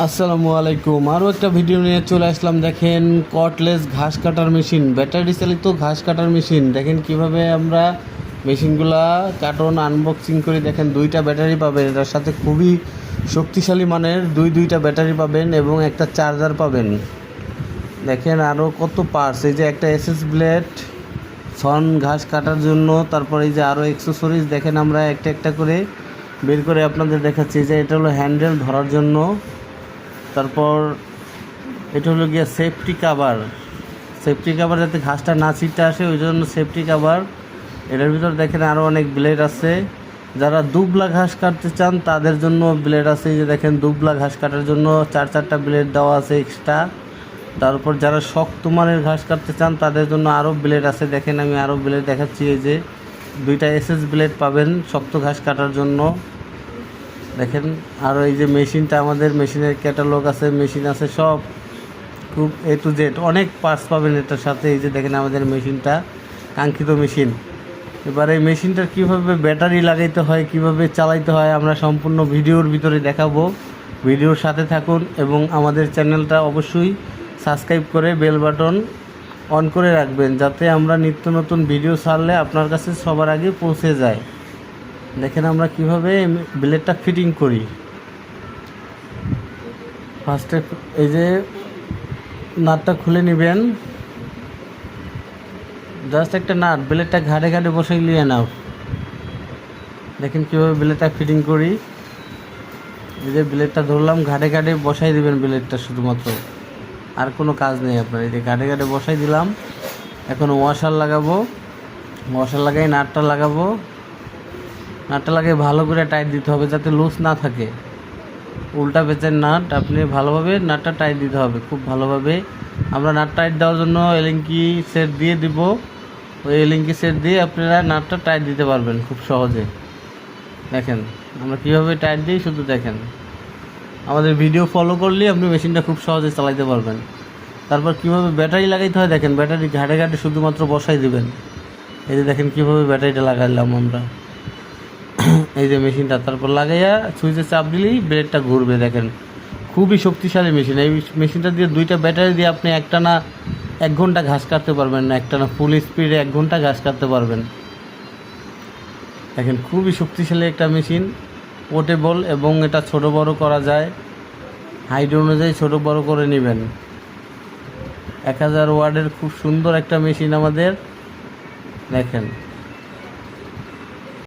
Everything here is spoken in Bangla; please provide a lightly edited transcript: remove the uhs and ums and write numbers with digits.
আসসালামু আলাইকুম। আরও একটা ভিডিও নিয়ে চলে আসলাম। দেখেন কর্ডলেস ঘাস কাটার মেশিন, ব্যাটারি চালিত ঘাস কাটার মেশিন। দেখেন কিভাবে আমরা মেশিনগুলা কার্টন আনবক্সিং করি। দেখেন দুইটা ব্যাটারি পাবেন, এটার সাথে খুবই শক্তিশালী মানের দুইটা ব্যাটারি পাবেন এবং একটা চার্জার পাবেন। দেখেন আরও কত পার্টস, এই যে একটা এসএস ব্লেড ফন ঘাস কাটার জন্য, তারপরে এই যে আরও অ্যাক্সেসরিজ দেখেন আমরা একটা একটা করে বের করে আপনাদের দেখাচ্ছি। যে এটা হলো হ্যান্ডেল ধরার জন্য, তারপর এটা হলো গিয়া সেফটি কাভার যাতে ঘাসটা না ছিটতে আসে, ওই জন্য সেফটি কাভার। এটার ভিতর দেখেন আরও অনেক ব্লেড আছে। যারা দুবলা ঘাস কাটতে চান তাদের জন্য ব্লেড আছে। এই যে দেখেন দুবলা ঘাস কাটার জন্য চারটা ব্লেড দেওয়া আছে এক্সট্রা। তারপর যারা শক্ত মানের ঘাস কাটতে চান তাদের জন্য আরও ব্লেড আছে। দেখেন আমি আরও ব্লেড দেখাচ্ছি। এই যে দুইটা এসএস ব্লেড পাবেন শক্ত ঘাস কাটার জন্য। দেখেন আর এই যে মেশিনটা, আমাদের মেশিনের ক্যাটালগ আছে, মেশিন আছে সব, খুব A to Z অনেক পার্টস পাবেন এটার সাথে। এই যে দেখেন আমাদের মেশিনটা কাঙ্ক্ষিত মেশিন। এবার এই মেশিনটার কীভাবে ব্যাটারি লাগাইতে হয়, কিভাবে চালাইতে হয় আমরা সম্পূর্ণ ভিডিওর ভিতরে দেখাবো। ভিডিওর সাথে থাকুন এবং আমাদের চ্যানেলটা অবশ্যই সাবস্ক্রাইব করে বেল বাটন অন করে রাখবেন, যাতে আমরা নিত্য নতুন ভিডিও ছাড়লে আপনার কাছে সবার আগে পৌঁছে যায়। দেখেন আমরা কিভাবে ব্লেডটা ফিটিং করি। ফার্স্টে এই যে নাটটা খুলে নেবেন, জাস্ট একটা নাট, ব্লেডটা ঘাড়ে বসাই নিয়ে নাও। দেখেন কীভাবে ব্লেডটা ফিটিং করি। এই যে ব্লেডটা ধরলাম, ঘাড়ে বসাই দেবেন ব্লেডটা শুধুমাত্র, আর কোনো কাজ নেই আপনার। এই যে ঘাড়ে বসাই দিলাম। এখন ওয়াশার লাগাবো, ওয়াশার লাগাই নাটটা লাগাবো। নাটটা লাগিয়ে ভালো করে টাইট দিতে হবে যাতে লুজ না থাকে। উল্টা পেঁচের নাট, আপনি ভালোভাবে নাটটা টাইট দিতে হবে খুব ভালোভাবে। আমরা নাট টাইট দেওয়ার জন্য এলিঙ্কি সেট দিয়ে দিব। ওই এলিঙ্কি সেট দিয়ে আপনারা নাটটা টাইট দিতে পারবেন খুব সহজে। দেখেন আমরা কীভাবে টাইট দিই, শুধু দেখেন। আমাদের ভিডিও ফলো করলেই আপনি মেশিনটা খুব সহজে চালাতে পারবেন। তারপর কীভাবে ব্যাটারি লাগাইতে হয় দেখেন, ব্যাটারি ঘাটে শুধুমাত্র বসাই দিবেন। এই যে দেখেন কীভাবে ব্যাটারিটা লাগাইলাম আমরা, এই যে মেশিনটা। তারপর লাগাইয়া সুইচে চাপ দিলেই ব্লেডটা ঘুরবে। দেখেন খুবই শক্তিশালী মেশিন। এই মেশিনটা দিয়ে দুইটা ব্যাটারি দিয়ে আপনি একটানা 1 ঘন্টা ঘাস কাটতে পারবেন না, একটানা ফুল স্পিডে 1 ঘন্টা ঘাস কাটতে পারবেন। দেখেন খুবই শক্তিশালী একটা মেশিন, পোর্টেবল, এবং এটা ছোট বড় করা যায়। হাইট অনুযায়ী ছোট বড় করে নেবেন। 1000 ওয়াটের খুব সুন্দর একটা মেশিন আমাদের। দেখেন